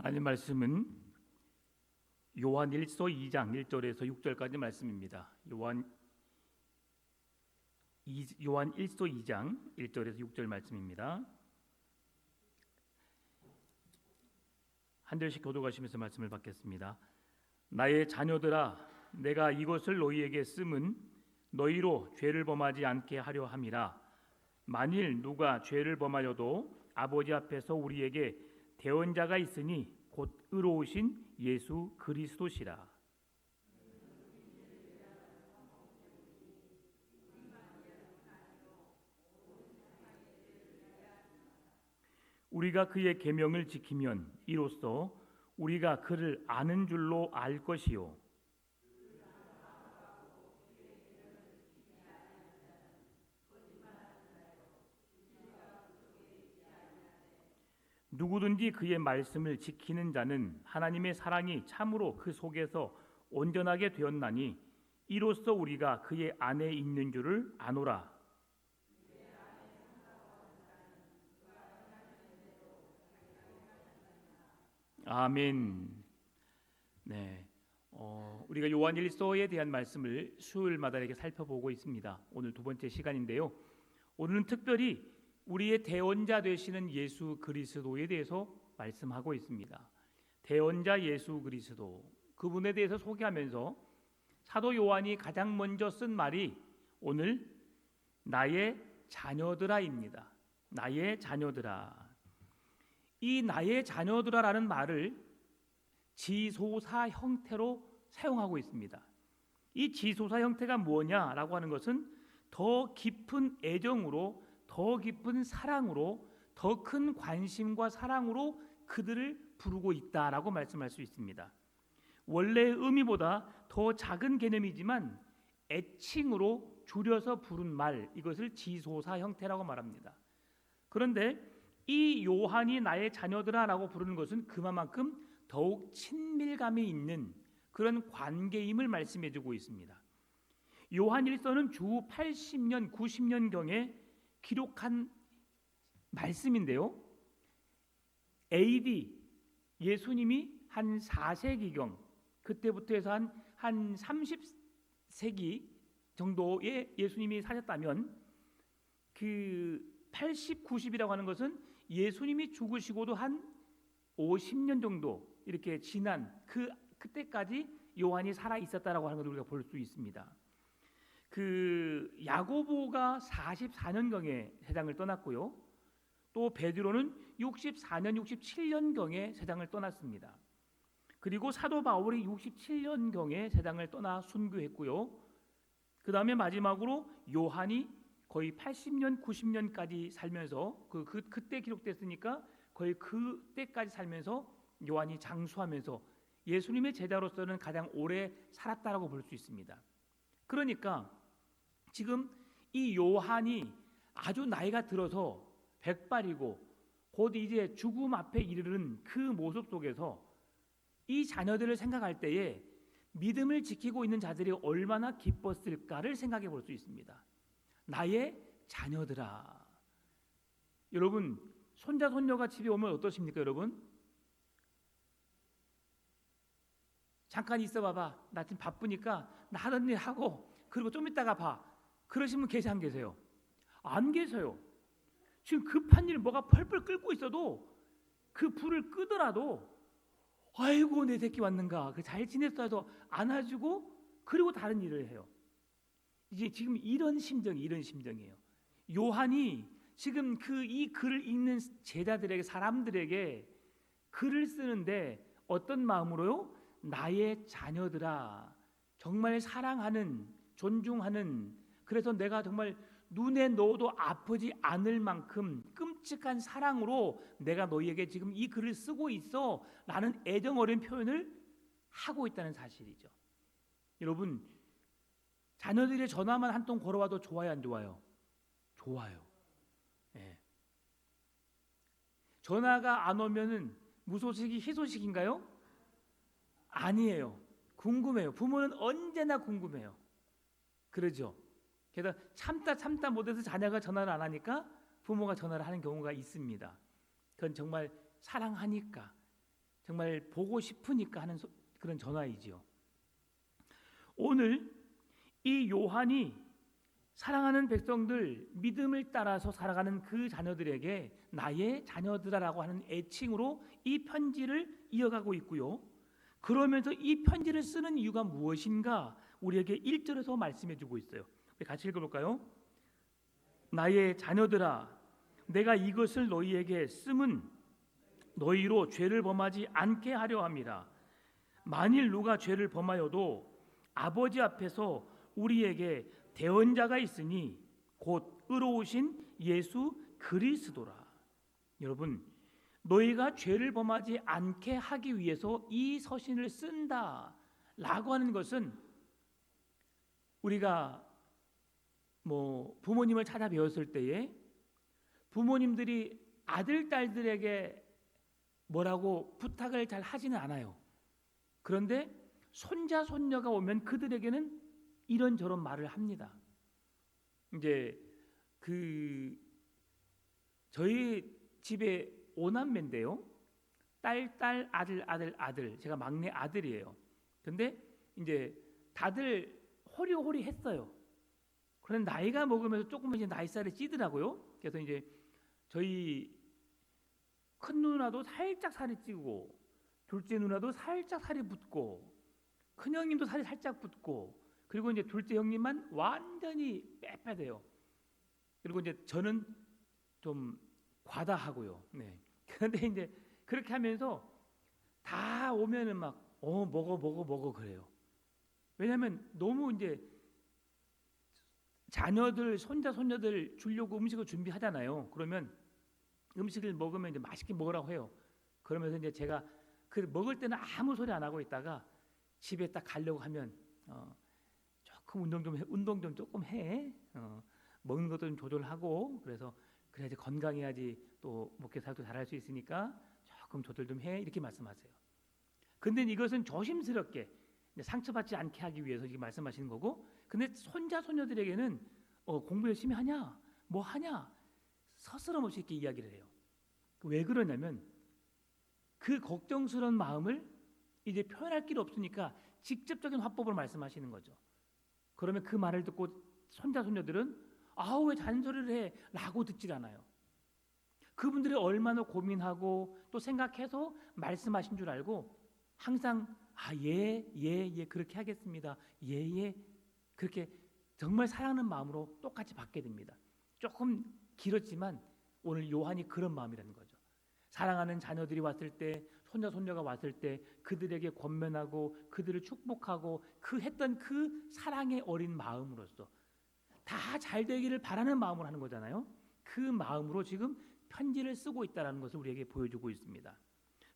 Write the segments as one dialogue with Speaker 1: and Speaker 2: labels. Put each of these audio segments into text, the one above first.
Speaker 1: 하나님 말씀은 요한 1서 2장 1절에서 6절까지 말씀입니다. 요한 1서 2장 1절에서 6절 말씀입니다. 한 절씩 교독하시면서 말씀을 받겠습니다. 나의 자녀들아, 내가 이것을 너희에게 씀은 너희로 죄를 범하지 않게 하려 함이라. 만일 누가 죄를 범하여도 아버지 앞에서 우리에게 대언자가 있으니 곧 의로우신 예수 그리스도시라. 우리가 그의 계명을 지키면 이로써 우리가 그를 아는 줄로 알 것이요 누구든지 그의 말씀을 지키는 자는 하나님의 사랑이 참으로 그 속에서 온전하게 되었나니 이로써 우리가 그의 안에 있는 줄을 아노라. 아멘. 네, 우리가 요한 1서에 대한 말씀을 수요일마다 이렇게 살펴보고 있습니다. 오늘 두 번째 시간인데요. 오늘은 특별히 우리의 대언자 되시는 예수 그리스도에 대해서 말씀하고 있습니다. 대언자 예수 그리스도, 그분에 대해서 소개하면서 사도 요한이 가장 먼저 쓴 말이 오늘 나의 자녀들아입니다. 나의 자녀들아. 이 나의 자녀들아라는 말을 지소사 형태로 사용하고 있습니다. 이 지소사 형태가 뭐냐라고 하는 것은 더 깊은 애정으로, 더 깊은 사랑으로, 더 큰 관심과 사랑으로 그들을 부르고 있다라고 말씀할 수 있습니다. 원래의 의미보다 더 작은 개념이지만 애칭으로 줄여서 부른 말, 이것을 지소사 형태라고 말합니다. 그런데 이 요한이 나의 자녀들아라고 부르는 것은 그만큼 더욱 친밀감이 있는 그런 관계임을 말씀해주고 있습니다. 요한 1서는 주 80년, 90년경에 기록한 말씀인데요. AD, 예수님이 한 4세기경, 그때부터 해서 한 30세기 정도에 예수님이 사셨다면 그 80, 90이라고 하는 것은 예수님이 죽으시고도 한 50년 정도 이렇게 지난 그때까지 요한이 살아 있었다라고 하는 것을 우리가 볼 수 있습니다. 그 야고보가 44년경에 세상을 떠났고요. 또 베드로는 64년, 67년경에 세상을 떠났습니다. 그리고 사도 바울이 67년경에 세상을 떠나 순교했고요. 그 다음에 마지막으로 요한이 거의 80년, 90년까지 살면서 그때 기록됐으니까 거의 그때까지 살면서 요한이 장수하면서 예수님의 제자로서는 가장 오래 살았다라고 볼 수 있습니다. 그러니까 지금 이 요한이 아주 나이가 들어서 백발이고 곧 이제 죽음 앞에 이르는 그 모습 속에서 이 자녀들을 생각할 때에 믿음을 지키고 있는 자들이 얼마나 기뻤을까를 생각해 볼 수 있습니다. 나의 자녀들아. 여러분, 손자 손녀가 집에 오면 어떠십니까, 여러분? 잠깐 있어 봐봐. 나 지금 바쁘니까 나 하던 일 하고 그리고 좀 이따가 봐. 그러신 분 계세요, 안 계세요? 안 계세요. 지금 급한 일 뭐가 펄펄 끓고 있어도 그 불을 끄더라도 아이고 내 새끼 왔는가, 잘 지냈어 해서 안아주고 그리고 다른 일을 해요. 이제 지금 이런 심정이에요. 요한이 지금 이 글을 읽는 제자들에게, 사람들에게 글을 쓰는데 어떤 마음으로요? 나의 자녀들아, 정말 사랑하는, 존중하는, 그래서 내가 정말 눈에 넣어도 아프지 않을 만큼 끔찍한 사랑으로 내가 너희에게 지금 이 글을 쓰고 있어 라는 애정 어린 표현을 하고 있다는 사실이죠. 여러분, 자녀들의 전화만 한 통 걸어와도 좋아요, 안 좋아요? 좋아요. 네. 전화가 안 오면은 무소식이 희소식인가요? 아니에요. 궁금해요. 부모는 언제나 궁금해요. 그러죠. 게다가 참다 못해서 자녀가 전화를 안 하니까 부모가 전화를 하는 경우가 있습니다. 그건 정말 사랑하니까. 정말 보고 싶으니까 하는 그런 전화이지요. 오늘 이 요한이 사랑하는 백성들, 믿음을 따라서 살아가는 그 자녀들에게 나의 자녀들아라고 하는 애칭으로 이 편지를 이어가고 있고요. 그러면서 이 편지를 쓰는 이유가 무엇인가 우리에게 1절에서 말씀해 주고 있어요. 같이 읽어볼까요? 나의 자녀들아, 내가 이것을 너희에게 쓰면 너희로 죄를 범하지 않게 하려 함이라. 만일 누가 죄를 범하여도 아버지 앞에서 우리에게 대언자가 있으니 곧 의로우신 예수 그리스도라. 여러분, 너희가 죄를 범하지 않게 하기 위해서 이 서신을 쓴다라고 하는 것은 우리가 부모님을 찾아뵈었을 때에 부모님들이 아들, 딸들에게 뭐라고 부탁을 잘 하지는 않아요. 그런데 손자, 손녀가 오면 그들에게는 이런저런 말을 합니다. 이제 저희 집에 5남매인데요. 딸, 아들. 제가 막내 아들이에요. 근데 이제 다들 호리호리했어요. 그런데 나이가 먹으면서 조금 이제 나이살이 찌더라고요. 그래서 이제 저희 큰 누나도 살짝 살이 찌고, 둘째 누나도 살짝 살이 붙고, 큰 형님도 살이 살짝 붙고, 그리고 이제 둘째 형님만 완전히 빼빼돼요. 그리고 이제 저는 좀 과다하고요. 네. 그런데 이제 그렇게 하면서 다 오면은 막 먹어 그래요. 왜냐하면 너무 이제 자녀들, 손자, 손녀들 주려고 음식을 준비하잖아요. 그러면 음식을 먹으면 이제 맛있게 먹으라고 해요. 그러면서 이제 제가 그 먹을 때는 아무 소리 안 하고 있다가 집에 딱 가려고 하면 조금 운동 좀 조금 해. 먹는 것도 좀 조절하고 그래서 그래야지 건강해야지 또 목회 사역도 잘할 수 있으니까 조금 조절 좀 해. 이렇게 말씀하세요. 근데 이것은 조심스럽게 상처받지 않게 하기 위해서 이렇게 말씀하시는 거고, 근데 손자 손녀들에게는 공부 열심히 하냐, 뭐 하냐, 서스럼 없이 이렇게 이야기를 해요. 왜 그러냐면 그 걱정스러운 마음을 이제 표현할 길이 없으니까 직접적인 화법으로 말씀하시는 거죠. 그러면 그 말을 듣고 손자 손녀들은 아우 왜 잔소리를 해? 라고 듣질 않아요. 그분들이 얼마나 고민하고 또 생각해서 말씀하신 줄 알고 항상 예 그렇게 하겠습니다. 예 그렇게 정말 사랑하는 마음으로 똑같이 받게 됩니다. 조금 길었지만 오늘 요한이 그런 마음이라는 거죠. 사랑하는 자녀들이 왔을 때, 손자 손녀가 왔을 때 그들에게 권면하고 그들을 축복하고 했던 그 사랑의 어린 마음으로서 다 잘 되기를 바라는 마음으로 하는 거잖아요. 그 마음으로 지금 편지를 쓰고 있다는 것을 우리에게 보여주고 있습니다.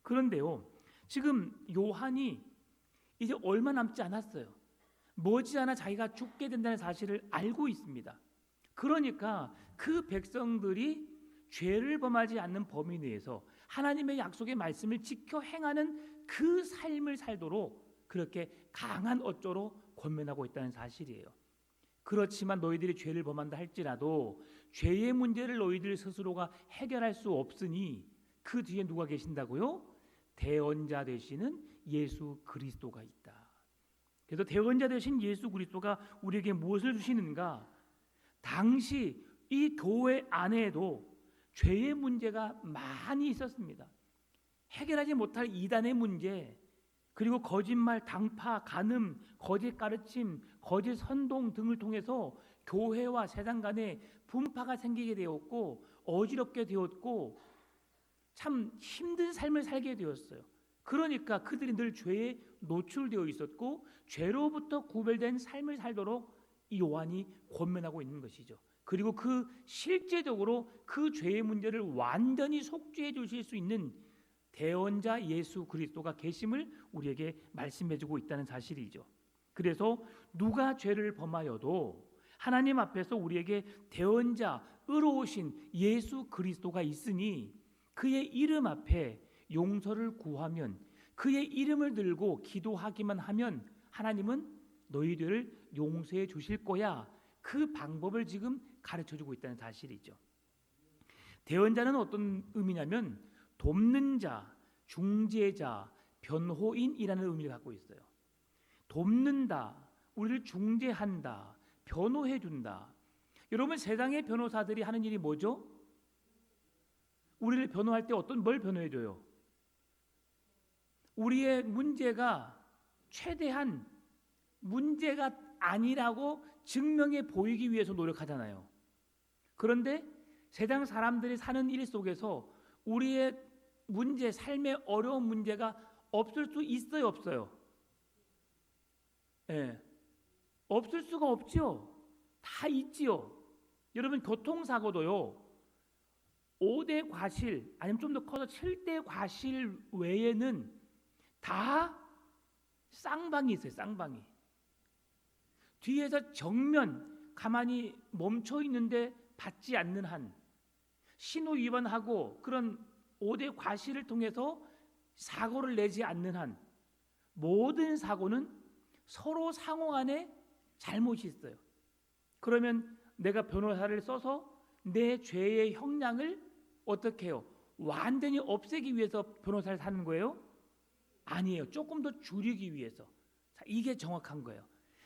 Speaker 1: 그런데요, 지금 요한이 이제 얼마 남지 않았어요. 머지않아 자기가 죽게 된다는 사실을 알고 있습니다. 그러니까 그 백성들이 죄를 범하지 않는 범위 내에서 하나님의 약속의 말씀을 지켜 행하는 그 삶을 살도록 그렇게 강한 어조로 권면하고 있다는 사실이에요. 그렇지만 너희들이 죄를 범한다 할지라도 죄의 문제를 너희들 스스로가 해결할 수 없으니 그 뒤에 누가 계신다고요? 대언자 되시는 예수 그리스도가 있다. 그래서 대언자 되신 예수 그리스도가 우리에게 무엇을 주시는가? 당시 이 교회 안에도 죄의 문제가 많이 있었습니다. 해결하지 못할 이단의 문제, 그리고 거짓말, 당파, 간음, 거짓 가르침, 거짓 선동 등을 통해서 교회와 세상 간에 분파가 생기게 되었고 어지럽게 되었고 참 힘든 삶을 살게 되었어요. 그러니까 그들이 늘 죄에 노출되어 있었고 죄로부터 구별된 삶을 살도록 이 요한이 권면하고 있는 것이죠. 그리고 실제적으로 그 죄의 문제를 완전히 속죄해 주실 수 있는 대언자 예수 그리스도가 계심을 우리에게 말씀해 주고 있다는 사실이죠. 그래서 누가 죄를 범하여도 하나님 앞에서 우리에게 대언자 의로우신 예수 그리스도가 있으니 그의 이름 앞에 용서를 구하면, 그의 이름을 들고 기도하기만 하면 하나님은 너희들을 용서해 주실 거야. 그 방법을 지금 가르쳐 주고 있다는 사실이죠. 대언자는 어떤 의미냐면 돕는 자, 중재자, 변호인이라는 의미를 갖고 있어요. 돕는다, 우리를 중재한다, 변호해준다. 여러분, 세상의 변호사들이 하는 일이 뭐죠? 우리를 변호할 때 뭘 변호해줘요? 우리의 문제가 최대한 문제가 아니라고 증명해 보이기 위해서 노력하잖아요. 그런데 세상 사람들이 사는 일 속에서 우리의 문제, 삶의 어려운 문제가 없을 수 있어요, 없어요? 예, 없을 수가 없죠. 다 있지요. 여러분, 교통사고도요, 5대 과실 아니면 좀 더 커서 7대 과실 외에는 다 쌍방이 있어요. 쌍방이. 뒤에서 정면 가만히 멈춰 있는데 받지 않는 한, 신호 위반하고 그런 5대 과실을 통해서 사고를 내지 않는 한, 모든 사고는 서로 상호 간에 잘못이 있어요. 그러면 내가 변호사를 써서 내 죄의 형량을 어떻게 해요? 완전히 없애기 위해서 변호사를 사는 거예요? 아니에요. 조금 더 줄이기 위해서. 자, 이게 정확한 거예요.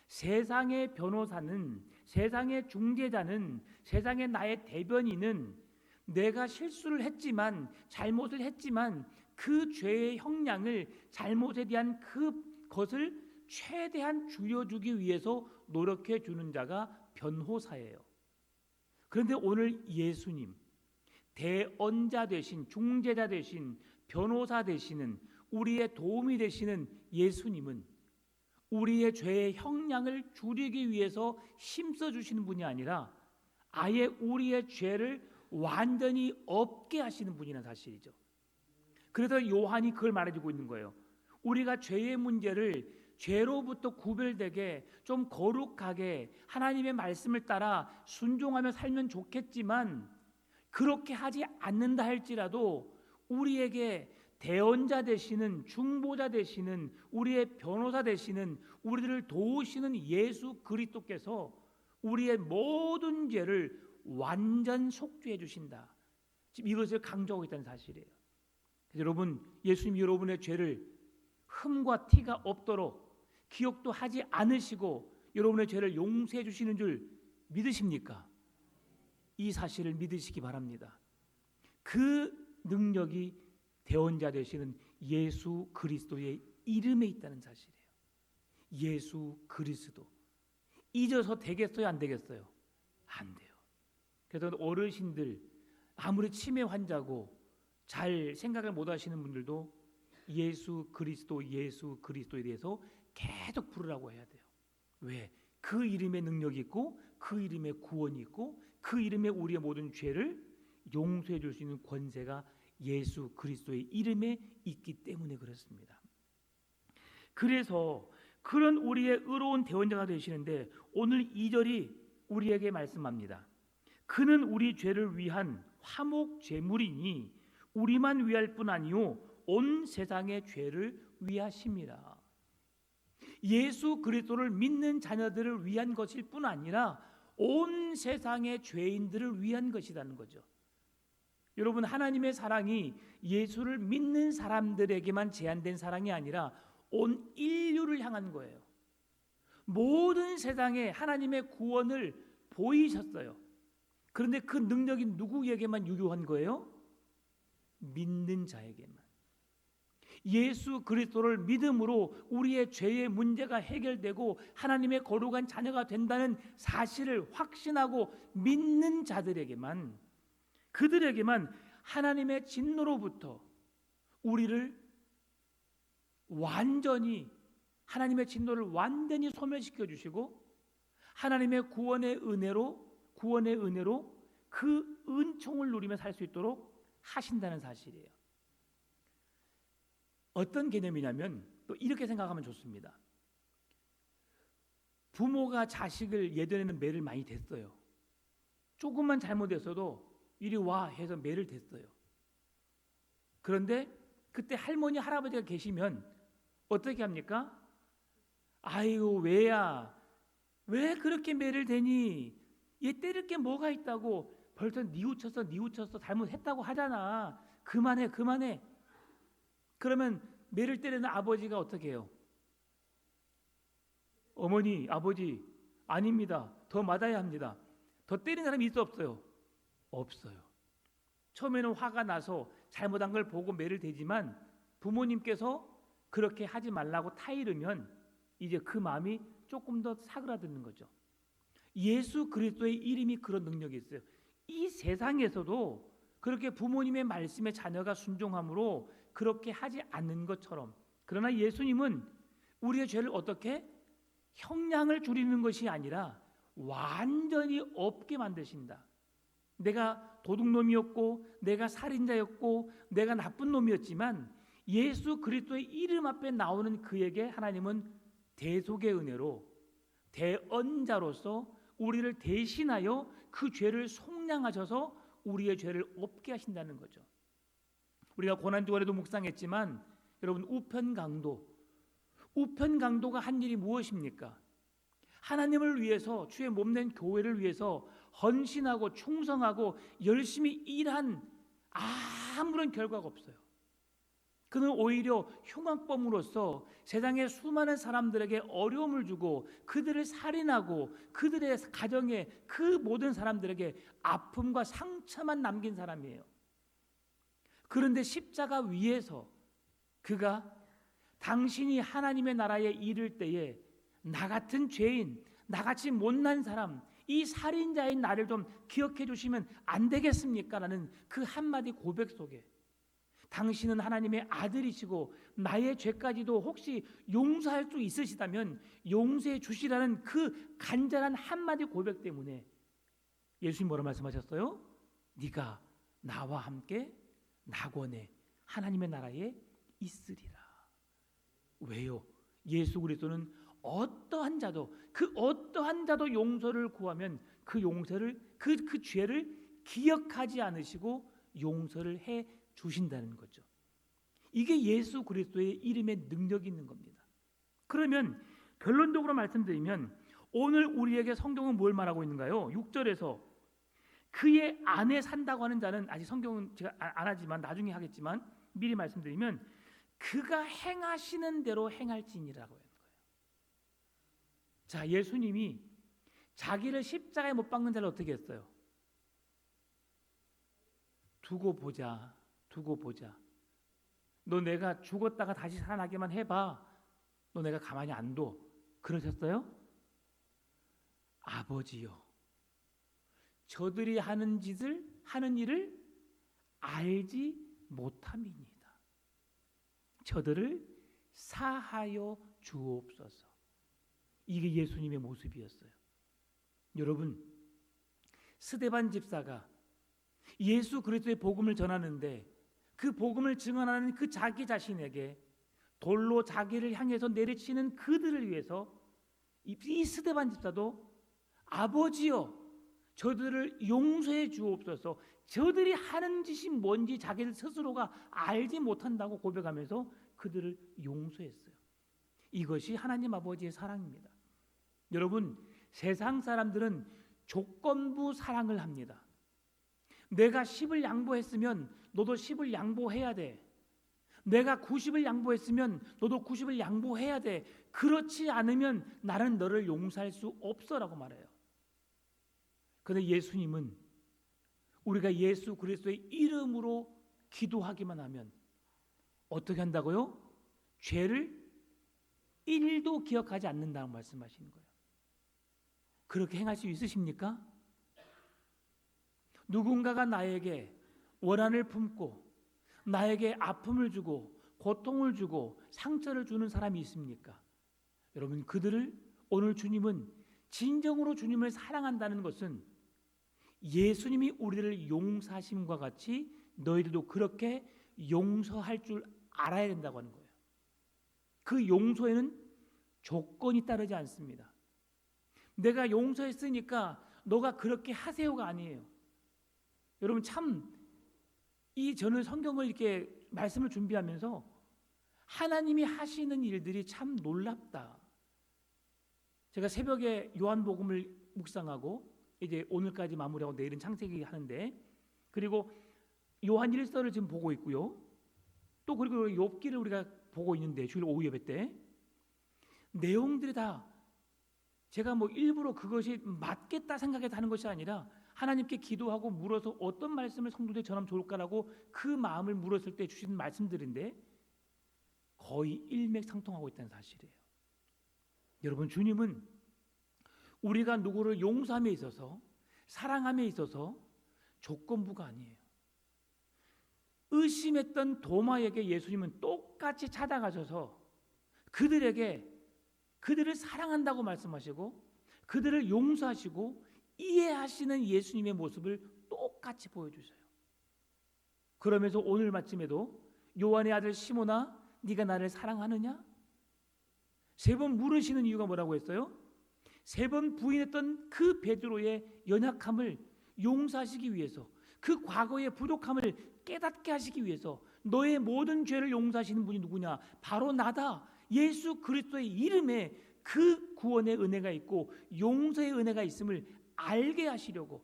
Speaker 1: 세상의 변호사는, 세상의 중재자는, 세상의 나의 대변인은 내가 실수를 했지만, 잘못을 했지만 그 죄의 형량을, 잘못에 대한 그것을 최대한 줄여주기 위해서 노력해 주는 자가 변호사예요. 그런데 오늘 예수님, 대언자 되신, 중재자 되신, 변호사 되시는, 우리의 도움이 되시는 예수님은 우리의 죄의 형량을 줄이기 위해서 힘써 주시는 분이 아니라 아예 우리의 죄를 완전히 없게 하시는 분이라는 사실이죠. 그래서 요한이 그걸 말해주고 있는 거예요. 우리가 죄의 문제를 죄로부터 구별되게 좀 거룩하게 하나님의 말씀을 따라 순종하며 살면 좋겠지만, 그렇게 하지 않는다 할지라도 우리에게 대언자 되시는, 중보자 되시는, 우리의 변호사 되시는, 우리들을 도우시는 예수 그리스도께서 우리의 모든 죄를 완전 속죄해 주신다. 지금 이것을 강조하고 있다는 사실이에요. 여러분, 예수님이 여러분의 죄를 흠과 티가 없도록 기억도 하지 않으시고 여러분의 죄를 용서해 주시는 줄 믿으십니까? 이 사실을 믿으시기 바랍니다. 그 능력이 대언자 되시는 예수 그리스도의 이름에 있다는 사실이에요. 예수 그리스도. 잊어서 되겠어요, 안 되겠어요? 안 돼요. 그래서 어르신들, 아무리 치매 환자고 잘 생각을 못 하시는 분들도 예수 그리스도에 대해서 계속 부르라고 해야 돼요. 왜? 그 이름에 능력이 있고, 그 이름에 구원이 있고, 그 이름에 우리의 모든 죄를 용서해 줄 수 있는 권세가 예수 그리스도의 이름에 있기 때문에 그렇습니다. 그래서 그런 우리의 의로운 대언자가 되시는데 오늘 2절이 우리에게 말씀합니다. 그는 우리 죄를 위한 화목 제물이니 우리만 위할 뿐 아니요 온 세상의 죄를 위하심이라. 예수 그리스도를 믿는 자녀들을 위한 것일 뿐 아니라 온 세상의 죄인들을 위한 것이라는 거죠. 여러분, 하나님의 사랑이 예수를 믿는 사람들에게만 제한된 사랑이 아니라 온 인류를 향한 거예요. 모든 세상에 하나님의 구원을 보이셨어요. 그런데 그 능력이 누구에게만 유효한 거예요? 믿는 자에게만. 예수 그리스도를 믿음으로 우리의 죄의 문제가 해결되고 하나님의 거룩한 자녀가 된다는 사실을 확신하고 믿는 자들에게만, 그들에게만 하나님의 진노로부터 우리를 완전히, 하나님의 진노를 완전히 소멸시켜 주시고 하나님의 구원의 은혜로 그 은총을 누리며 살 수 있도록 하신다는 사실이에요. 어떤 개념이냐면 또 이렇게 생각하면 좋습니다. 부모가 자식을 예전에는 매를 많이 댔어요. 조금만 잘못했어도 이리 와 해서 매를 댔어요. 그런데 그때 할머니 할아버지가 계시면 어떻게 합니까? 아이고 왜야, 왜 그렇게 매를 대니? 얘 때릴 게 뭐가 있다고, 벌써 뉘우쳤어 잘못했다고 하잖아. 그만해. 그러면 매를 때리는 아버지가 어떻게 해요? 어머니, 아버지, 아닙니다. 더 맞아야 합니다. 더 때리는 사람이 있어 없어요? 없어요. 처음에는 화가 나서 잘못한 걸 보고 매를 대지만 부모님께서 그렇게 하지 말라고 타이르면 이제 그 마음이 조금 더 사그라드는 거죠. 예수 그리스도의 이름이 그런 능력이 있어요. 이 세상에서도 그렇게 부모님의 말씀에 자녀가 순종함으로 그렇게 하지 않는 것처럼, 그러나 예수님은 우리의 죄를 어떻게 형량을 줄이는 것이 아니라 완전히 없게 만드신다. 내가 도둑놈이었고 내가 살인자였고 내가 나쁜 놈이었지만 예수 그리스도의 이름 앞에 나오는 그에게 하나님은 대속의 은혜로 대언자로서 우리를 대신하여 그 죄를 속량하셔서 우리의 죄를 없게 하신다는 거죠. 우리가 고난주간에도 묵상했지만 여러분, 우편강도가 한 일이 무엇입니까? 하나님을 위해서, 주의 몸된 교회를 위해서 헌신하고 충성하고 열심히 일한 아무런 결과가 없어요. 그는 오히려 흉악범으로서 세상의 수많은 사람들에게 어려움을 주고 그들을 살인하고 그들의 가정에 그 모든 사람들에게 아픔과 상처만 남긴 사람이에요. 그런데 십자가 위에서 그가 당신이 하나님의 나라에 이를 때에 나 같은 죄인, 나같이 못난 사람, 이 살인자인 나를 좀 기억해 주시면 안 되겠습니까? 라는 그 한마디 고백 속에 당신은 하나님의 아들이시고 나의 죄까지도 혹시 용서할 수 있으시다면 용서해 주시라는 그 간절한 한마디 고백 때문에 예수님 뭐라 말씀하셨어요? 네가 나와 함께 낙원에 하나님의 나라에 있으리라. 왜요? 예수 그리스도는 어떠한 자도 용서를 구하면 그 용서를 그 죄를 기억하지 않으시고 용서를 해 주신다는 거죠. 이게 예수 그리스도의 이름에 능력이 있는 겁니다. 그러면 결론적으로 말씀드리면 오늘 우리에게 성경은 뭘 말하고 있는가요? 6절에서 그의 안에 산다고 하는 자는, 아직 성경은 제가 안 하지만 나중에 하겠지만 미리 말씀드리면 그가 행하시는 대로 행할지니라고 하는 거예요. 자, 예수님이 자기를 십자가에 못 박는 자를 어떻게 했어요? 두고 보자. 너 내가 죽었다가 다시 살아나게만 해봐. 너 내가 가만히 안 둬. 그러셨어요? 아버지요, 저들이 하는 일을 알지 못함이니이다. 저들을 사하여 주옵소서. 이게 예수님의 모습이었어요. 여러분, 스데반 집사가 예수 그리스도의 복음을 전하는데 그 복음을 증언하는 그 자기 자신에게 돌로 자기를 향해서 내리치는 그들을 위해서 이 스데반 집사도 아버지여, 저들을 용서해 주옵소서. 저들이 하는 짓이 뭔지 자기들 스스로가 알지 못한다고 고백하면서 그들을 용서했어요. 이것이 하나님 아버지의 사랑입니다. 여러분, 세상 사람들은 조건부 사랑을 합니다. 내가 10을 양보했으면 너도 10을 양보해야 돼. 내가 90을 양보했으면 너도 90을 양보해야 돼. 그렇지 않으면 나는 너를 용서할 수 없어라고 말해요. 그런데 예수님은 우리가 예수 그리스도의 이름으로 기도하기만 하면 어떻게 한다고요? 죄를 1도 기억하지 않는다고 말씀하시는 거예요. 그렇게 행할 수 있으십니까? 누군가가 나에게 원한을 품고 나에게 아픔을 주고 고통을 주고 상처를 주는 사람이 있습니까? 여러분, 그들을 오늘 주님은 진정으로 주님을 사랑한다는 것은 예수님이 우리를 용서하심과 같이 너희들도 그렇게 용서할 줄 알아야 된다고 하는 거예요. 그 용서에는 조건이 따르지 않습니다. 내가 용서했으니까 너가 그렇게 하세요가 아니에요. 여러분, 저는 성경을 이렇게 말씀을 준비하면서 하나님이 하시는 일들이 참 놀랍다. 제가 새벽에 요한복음을 묵상하고 이제 오늘까지 마무리하고 내일은 창세기 하는데, 그리고 요한 1서를 지금 보고 있고요. 또 그리고 욥기를 우리가 보고 있는데 주일 오후 예배 때 내용들이 다 제가 뭐 일부러 그것이 맞겠다 생각해서 하는 것이 아니라 하나님께 기도하고 물어서 어떤 말씀을 성도들이 전하면 좋을까라고 그 마음을 물었을 때 주시는 말씀들인데 거의 일맥상통하고 있다는 사실이에요. 여러분, 주님은 우리가 누구를 용서함에 있어서, 사랑함에 있어서 조건부가 아니에요. 의심했던 도마에게 예수님은 똑같이 찾아가셔서 그들을 사랑한다고 말씀하시고 그들을 용서하시고 이해하시는 예수님의 모습을 똑같이 보여주셔요. 그러면서 오늘 말씀에도 요한의 아들 시몬아, 네가 나를 사랑하느냐? 3번 물으시는 이유가 뭐라고 했어요? 3번 부인했던 그 베드로의 연약함을 용서하시기 위해서, 그 과거의 부족함을 깨닫게 하시기 위해서 너의 모든 죄를 용서하시는 분이 누구냐? 바로 나다. 예수 그리스도의 이름에 그 구원의 은혜가 있고 용서의 은혜가 있음을 알게 하시려고.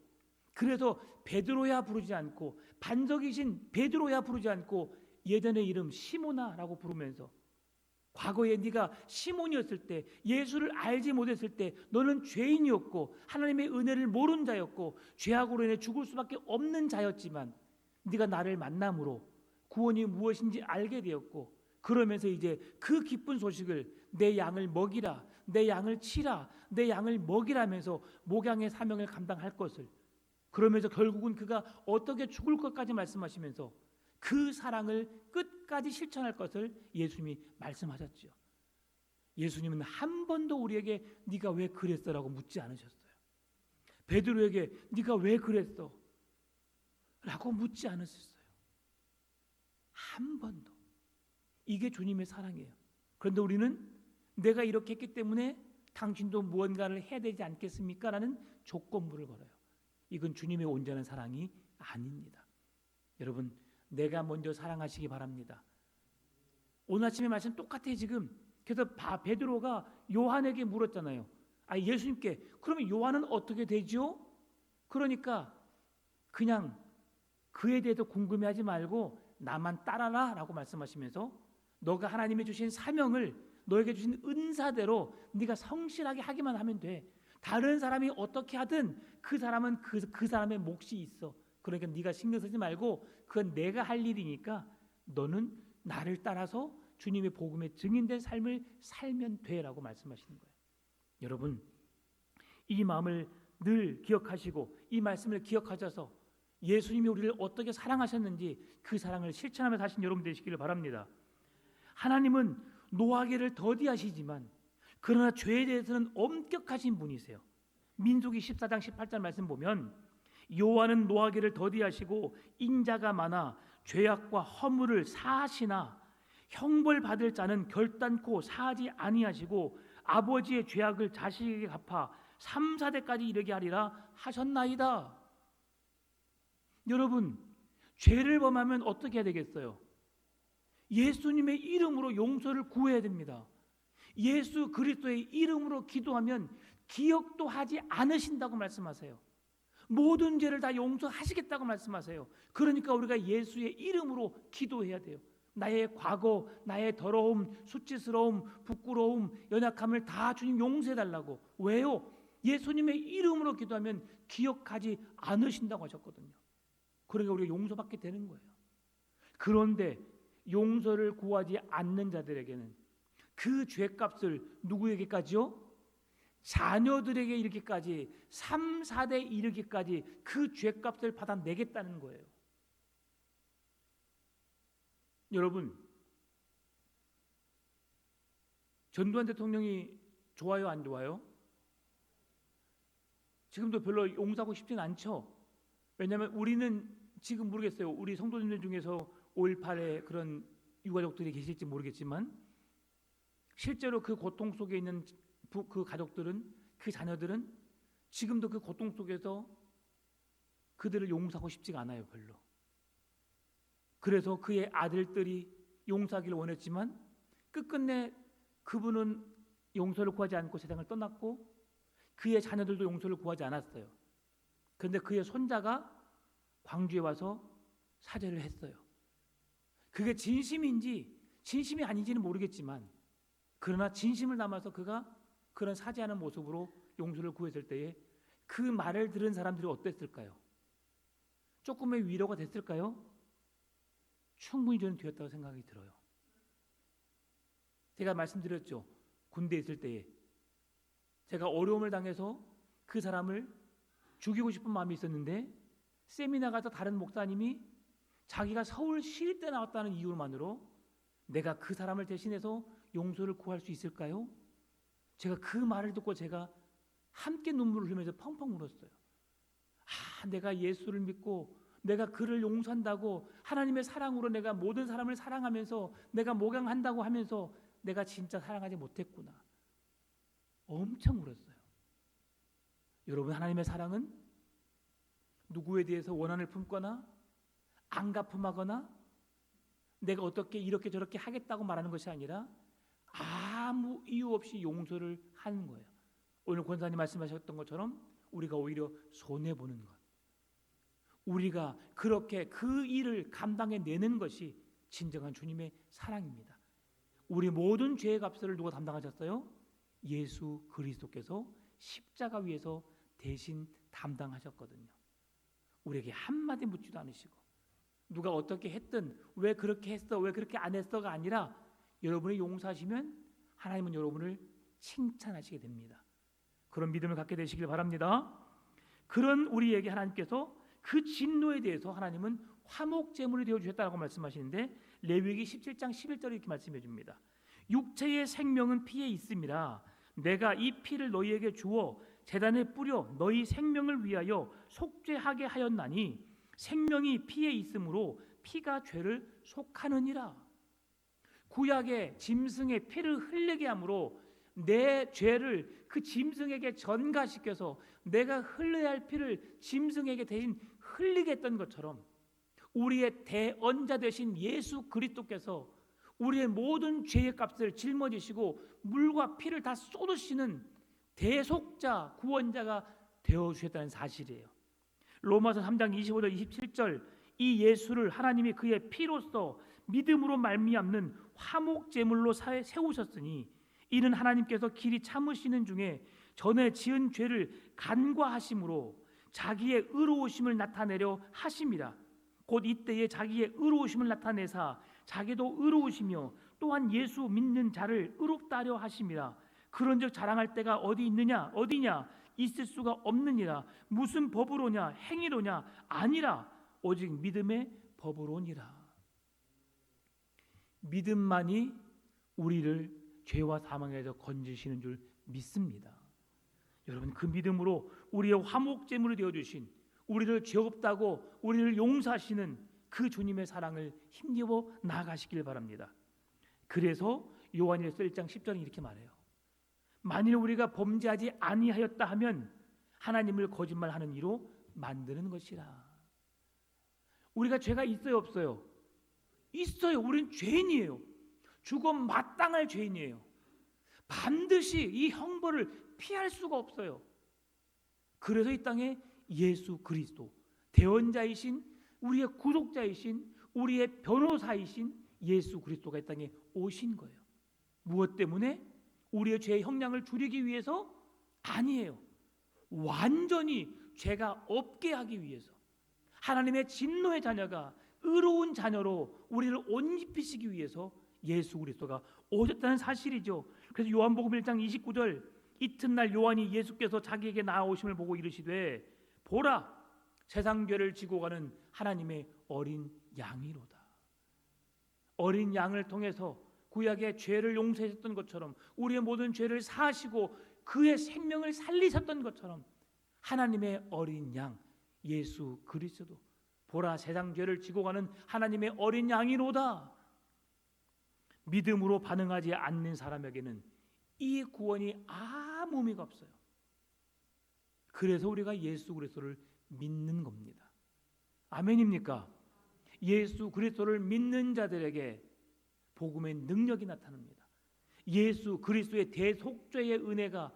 Speaker 1: 그래서 베드로야 부르지 않고, 반석이신 베드로야 부르지 않고 예전의 이름 시몬아라고 부르면서, 과거에 네가 시몬이었을 때, 예수를 알지 못했을 때 너는 죄인이었고 하나님의 은혜를 모르는 자였고 죄악으로 인해 죽을 수밖에 없는 자였지만 네가 나를 만남으로 구원이 무엇인지 알게 되었고, 그러면서 이제 그 기쁜 소식을 내 양을 먹이라, 내 양을 치라, 내 양을 먹이라면서 목양의 사명을 감당할 것을, 그러면서 결국은 그가 어떻게 죽을 것까지 말씀하시면서 그 사랑을 끝까지 실천할 것을 예수님이 말씀하셨죠. 예수님은 한 번도 우리에게 네가 왜 그랬어라고 묻지 않으셨어요. 베드로에게 네가 왜 그랬어? 라고 묻지 않으셨어요. 한 번도. 이게 주님의 사랑이에요. 그런데 우리는 내가 이렇게 했기 때문에 당신도 무언가를 해야 되지 않겠습니까? 라는 조건부를 걸어요. 이건 주님의 온전한 사랑이 아닙니다. 여러분, 내가 먼저 사랑하시기 바랍니다. 오늘 아침에 말씀 똑같아요 지금. 그래서 베드로가 요한에게 물었잖아요. 예수님께 그러면 요한은 어떻게 되죠? 그러니까 그냥 그에 대해서 궁금해하지 말고 나만 따라라 라고 말씀하시면서 너가 하나님이 주신 사명을, 너에게 주신 은사대로 네가 성실하게 하기만 하면 돼. 다른 사람이 어떻게 하든 그 사람은 그 사람의 몫이 있어. 그러니까 네가 신경 쓰지 말고 그건 내가 할 일이니까 너는 나를 따라서 주님의 복음에 증인된 삶을 살면 돼라고 말씀하시는 거예요. 여러분, 이 마음을 늘 기억하시고 이 말씀을 기억하셔서 예수님이 우리를 어떻게 사랑하셨는지 그 사랑을 실천하며 사신 여러분 되시기를 바랍니다. 하나님은 노하기를 더디하시지만 그러나 죄에 대해서는 엄격하신 분이세요. 민수기 14장 18절 말씀 보면 여호와는 노하기를 더디하시고 인자가 많아 죄악과 허물을 사하시나 형벌 받을 자는 결단코 사하지 아니하시고 아버지의 죄악을 자식에게 갚아 3, 4대까지 이르게 하리라 하셨나이다. 여러분, 죄를 범하면 어떻게 해야 되겠어요? 예수님의 이름으로 용서를 구해야 됩니다. 예수 그리스도의 이름으로 기도하면 기억도 하지 않으신다고 말씀하세요. 모든 죄를 다 용서하시겠다고 말씀하세요. 그러니까 우리가 예수의 이름으로 기도해야 돼요. 나의 과거, 나의 더러움, 수치스러움, 부끄러움, 연약함을 다 주님 용서해달라고. 왜요? 예수님의 이름으로 기도하면 기억하지 않으신다고 하셨거든요. 그러니까 우리가 용서받게 되는 거예요. 그런데 용서를 구하지 않는 자들에게는 그 죄값을 누구에게까지요? 자녀들에게 이르기까지 3, 4대 이르기까지 그 죄값을 받아내겠다는 거예요. 여러분, 전두환 대통령이 좋아요 안 좋아요? 지금도 별로 용서하고 싶진 않죠. 왜냐하면 우리는 지금 모르겠어요. 우리 성도님들 중에서 5.18의 그런 유가족들이 계실지 모르겠지만 실제로 그 고통 속에 있는 그 가족들은, 그 자녀들은 지금도 그 고통 속에서 그들을 용서하고 싶지가 않아요. 별로. 그래서 그의 아들들이 용서하기를 원했지만 끝끝내 그분은 용서를 구하지 않고 세상을 떠났고 그의 자녀들도 용서를 구하지 않았어요. 그런데 그의 손자가 광주에 와서 사죄를 했어요. 그게 진심인지 진심이 아닌지는 모르겠지만, 그러나 진심을 담아서 그가 그런 사죄하는 모습으로 용서를 구했을 때에 그 말을 들은 사람들이 어땠을까요? 조금의 위로가 됐을까요? 충분히 저는 되었다고 생각이 들어요. 제가 말씀드렸죠. 군대에 있을 때에 제가 어려움을 당해서 그 사람을 죽이고 싶은 마음이 있었는데, 세미나 가서 다른 목사님이 자기가 서울 시립대 나왔다는 이유만으로 내가 그 사람을 대신해서 용서를 구할 수 있을까요? 제가 그 말을 듣고 제가 함께 눈물을 흘리면서 펑펑 울었어요. 내가 예수를 믿고 내가 그를 용서한다고, 하나님의 사랑으로 내가 모든 사람을 사랑하면서 내가 목양한다고 하면서 내가 진짜 사랑하지 못했구나. 엄청 울었어요. 여러분, 하나님의 사랑은 누구에 대해서 원한을 품거나 안갚음하거나 내가 어떻게 이렇게 저렇게 하겠다고 말하는 것이 아니라 아무 이유 없이 용서를 하는 거예요. 오늘 권사님 말씀하셨던 것처럼 우리가 오히려 손해보는 것, 우리가 그렇게 그 일을 감당해내는 것이 진정한 주님의 사랑입니다. 우리 모든 죄의 값을 누가 담당하셨어요? 예수 그리스도께서 십자가 위에서 대신 담당하셨거든요. 우리에게 한마디 묻지도 않으시고, 누가 어떻게 했든 왜 그렇게 했어, 왜 그렇게 안 했어가 아니라 여러분이 용서하시면 하나님은 여러분을 칭찬하시게 됩니다. 그런 믿음을 갖게 되시길 바랍니다. 그런 우리에게 하나님께서 그 진노에 대해서 하나님은 화목제물이 되어주셨다고 말씀하시는데, 레위기 17장 11절에 이렇게 말씀해 줍니다. 육체의 생명은 피에 있음이라 내가 이 피를 너희에게 주어 제단에 뿌려 너희 생명을 위하여 속죄하게 하였나니 생명이 피에 있으므로 피가 죄를 속하느니라. 구약의 짐승의 피를 흘리게 함으로 내 죄를 그 짐승에게 전가시켜서 내가 흘려야 할 피를 짐승에게 대신 흘리게 했던 것처럼, 우리의 대언자 되신 예수 그리스도께서 우리의 모든 죄의 값을 짊어지시고 물과 피를 다 쏟으시는 대속자, 구원자가 되어주셨다는 사실이에요. 로마서 3장 25절 27절, 이 예수를 하나님이 그의 피로써 믿음으로 말미암는 화목제물로 세우셨으니 이는 하나님께서 길이 참으시는 중에 전에 지은 죄를 간과하심으로 자기의 의로우심을 나타내려 하심이라. 곧 이때에 자기의 의로우심을 나타내사 자기도 의로우시며 또한 예수 믿는 자를 의롭다 하려 하심이라. 그런즉 자랑할 때가 어디 있느냐, 어디냐, 있을 수가 없느니라. 무슨 법으로냐, 행위로냐, 아니라 오직 믿음의 법으로니라. 믿음만이 우리를 죄와 사망에서 건지시는 줄 믿습니다. 여러분, 그 믿음으로 우리의 화목제물이 되어주신, 우리를 죄 없다고 우리를 용서하시는 그 주님의 사랑을 힘입어 나아가시길 바랍니다. 그래서 요한일서 1장 10절은 이렇게 말해요. 만일 우리가 범죄하지 아니하였다 하면 하나님을 거짓말하는 이로 만드는 것이라. 우리가 죄가 있어요, 없어요? 있어요. 우리는 죄인이에요. 죽어 마땅할 죄인이에요. 반드시 이 형벌을 피할 수가 없어요. 그래서 이 땅에 예수 그리스도, 대언자이신, 우리의 구속자이신, 우리의 변호사이신 예수 그리스도가 이 땅에 오신 거예요. 무엇 때문에? 우리의 죄의 형량을 줄이기 위해서? 아니에요. 완전히 죄가 없게 하기 위해서, 하나님의 진노의 자녀가 의로운 자녀로 우리를 옷 입히시기 위해서 예수 그리스도가 오셨다는 사실이죠. 그래서 요한복음 1장 29절, 이튿날 요한이 예수께서 자기에게 나아오심을 보고 이르시되 보라, 세상 죄를 지고 가는 하나님의 어린 양이로다. 어린 양을 통해서 구약의 죄를 용서하셨던 것처럼, 우리의 모든 죄를 사하시고 그의 생명을 살리셨던 것처럼, 하나님의 어린 양 예수 그리스도, 보라, 세상 죄를 지고 가는 하나님의 어린 양이로다. 믿음으로 반응하지 않는 사람에게는 이 구원이 아무 의미가 없어요. 그래서 우리가 예수 그리스도를 믿는 겁니다. 아멘입니까? 예수 그리스도를 믿는 자들에게 복음의 능력이 나타납니다. 예수 그리스도의 대속죄의 은혜가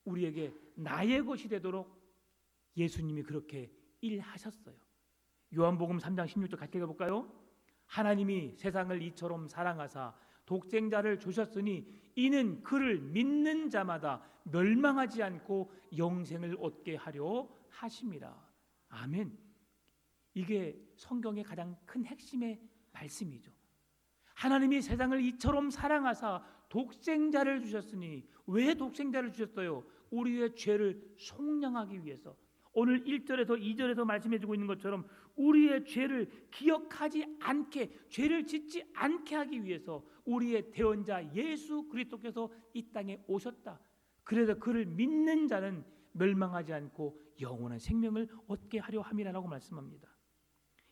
Speaker 1: 우리에게 나의 것이 되도록 예수님이 그렇게 일하셨어요. 요한복음 3장 16절 같이 읽어볼까요? 하나님이 세상을 이처럼 사랑하사 독생자를 주셨으니 이는 그를 믿는 자마다 멸망하지 않고 영생을 얻게 하려 하심이라. 아멘. 이게 성경의 가장 큰 핵심의 말씀이죠. 하나님이 세상을 이처럼 사랑하사 독생자를 주셨으니, 왜 독생자를 주셨어요? 우리의 죄를 속량하기 위해서. 오늘 1절에서 2절에서 말씀해 주고 있는 것처럼 우리의 죄를 기억하지 않게, 죄를 짓지 않게 하기 위해서 우리의 대언자 예수 그리스도께서 이 땅에 오셨다. 그래서 그를 믿는 자는 멸망하지 않고 영원한 생명을 얻게 하려 함이라고 말씀합니다.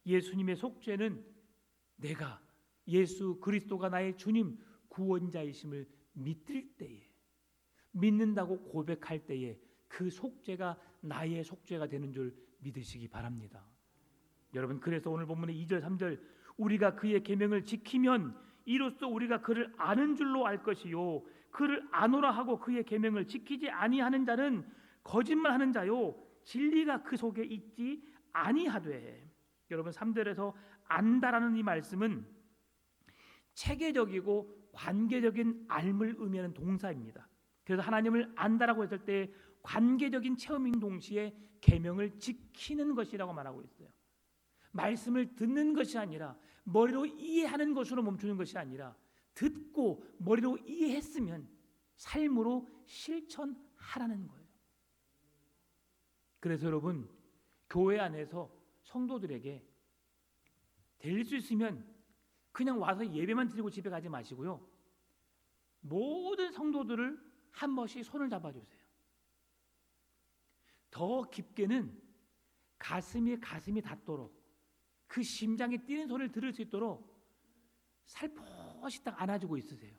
Speaker 1: 예수님의 속죄는 내가 예수 그리스도가 나의 주님 구원자이심을 믿을 때에, 믿는다고 고백할 때에 그 속죄가 나의 속죄가 되는 줄 믿으시기 바랍니다. 여러분, 그래서 오늘 본문의 2절 3절 우리가 그의 계명을 지키면 이로써 우리가 그를 아는 줄로 알 것이요 그를 아노라 하고 그의 계명을 지키지 아니하는 자는 거짓말하는 자요 진리가 그 속에 있지 아니하되. 여러분, 3절에서 안다라는 이 말씀은 체계적이고 관계적인 알을 의미하는 동사입니다. 그래서 하나님을 안다라고 했을 때 관계적인 체험인 동시에 계명을 지키는 것이라고 말하고 있어요. 말씀을 듣는 것이 아니라 머리로 이해하는 것으로 멈추는 것이 아니라 듣고 머리로 이해했으면 삶으로 실천하라는 거예요. 그래서 여러분, 교회 안에서 성도들에게 될 수 있으면 그냥 와서 예배만 드리고 집에 가지 마시고요, 모든 성도들을 한 번씩 손을 잡아주세요. 더 깊게는 가슴이 닿도록, 그 심장이 뛰는 소리를 들을 수 있도록 살포시 딱 안아주고 있으세요.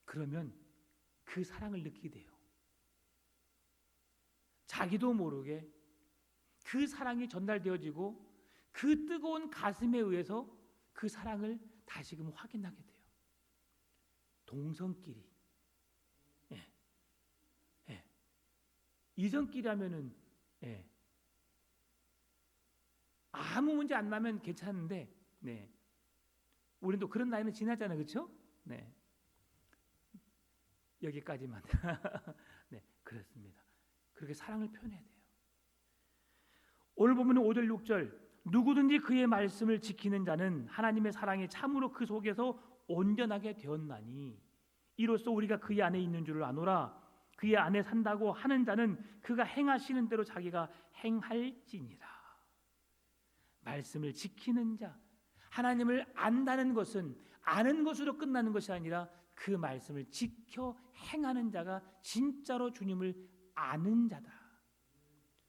Speaker 1: 그러면 그 사랑을 느끼게 돼요. 자기도 모르게 그 사랑이 전달되어지고 그 뜨거운 가슴에 의해서 그 사랑을 다시금 확인하게 돼요. 동성끼리, 이성끼리 하면은 아무 문제 안 나면 괜찮은데, 우리는 또 그런 나이는 지났잖아요, 그렇죠? 여기까지만. 그렇습니다. 그렇게 사랑을 표현해야 돼요. 오늘 보면 5절 6절 누구든지 그의 말씀을 지키는 자는 하나님의 사랑이 참으로 그 속에서 온전하게 되었나니 이로써 우리가 그의 안에 있는 줄을 아노라. 그의 안에 산다고 하는 자는 그가 행하시는 대로 자기가 행할지니라. 말씀을 지키는 자, 하나님을 안다는 것은 아는 것으로 끝나는 것이 아니라 그 말씀을 지켜 행하는 자가 진짜로 주님을 아는 자다.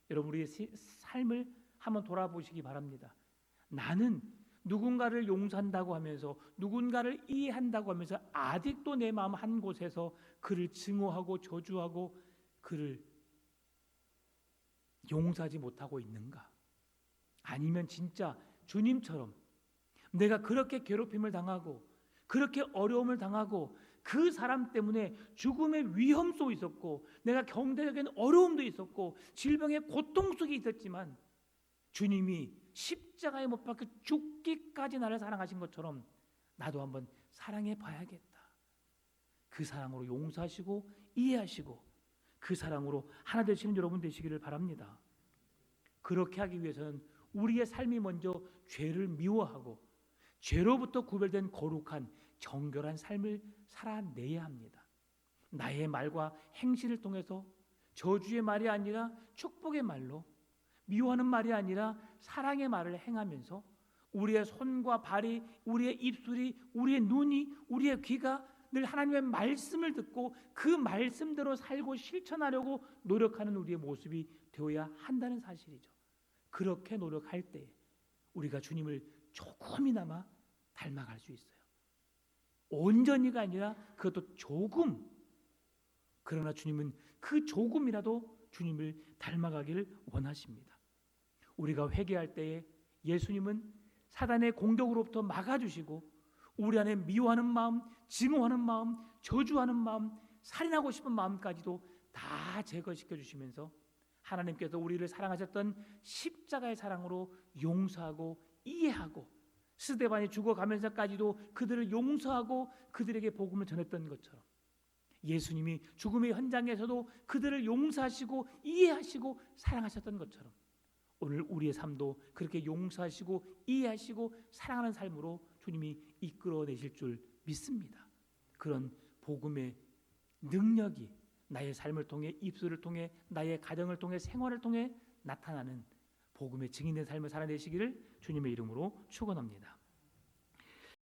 Speaker 1: 여러분, 우리의 삶을 한번 돌아보시기 바랍니다. 나는 누군가를 용서한다고 하면서, 누군가를 이해한다고 하면서 아직도 내 마음 한 곳에서 그를 증오하고 저주하고 그를 용서하지 못하고 있는가? 아니면 진짜 주님처럼 내가 그렇게 괴롭힘을 당하고 그렇게 어려움을 당하고 그 사람 때문에 죽음의 위험 속에 있었고 내가 경제적인 어려움도 있었고 질병의 고통 속에 있었지만 주님이 십자가에 못 박혀 죽기까지 나를 사랑하신 것처럼 나도 한번 사랑해 봐야겠다. 그 사랑으로 용서하시고 이해하시고 그 사랑으로 하나 되시는 여러분 되시기를 바랍니다. 그렇게 하기 위해서는 우리의 삶이 먼저 죄를 미워하고 죄로부터 구별된 거룩한 정결한 삶을 살아내야 합니다. 나의 말과 행실을 통해서 저주의 말이 아니라 축복의 말로, 미워하는 말이 아니라 사랑의 말을 행하면서 우리의 손과 발이, 우리의 입술이, 우리의 눈이, 우리의 귀가 늘 하나님의 말씀을 듣고 그 말씀대로 살고 실천하려고 노력하는 우리의 모습이 되어야 한다는 사실이죠. 그렇게 노력할 때 우리가 주님을 조금이나마 닮아갈 수 있어요. 온전히가 아니라 그것도 조금. 그러나 주님은 그 조금이라도 주님을 닮아가기를 원하십니다. 우리가 회개할 때에 예수님은 사단의 공격으로부터 막아주시고 우리 안에 미워하는 마음, 증오하는 마음, 저주하는 마음, 살인하고 싶은 마음까지도 다 제거시켜 주시면서 하나님께서 우리를 사랑하셨던 십자가의 사랑으로 용서하고 이해하고 스데반이 죽어가면서까지도 그들을 용서하고 그들에게 복음을 전했던 것처럼 예수님이 죽음의 현장에서도 그들을 용서하시고 이해하시고 사랑하셨던 것처럼 오늘 우리의 삶도 그렇게 용서하시고 이해하시고 사랑하는 삶으로 주님이 이끌어내실 줄 믿습니다. 그런 복음의 능력이 나의 삶을 통해, 입술을 통해, 나의 가정을 통해, 생활을 통해 나타나는 복음의 증인된 삶을 살아내시기를 주님의 이름으로 축원합니다.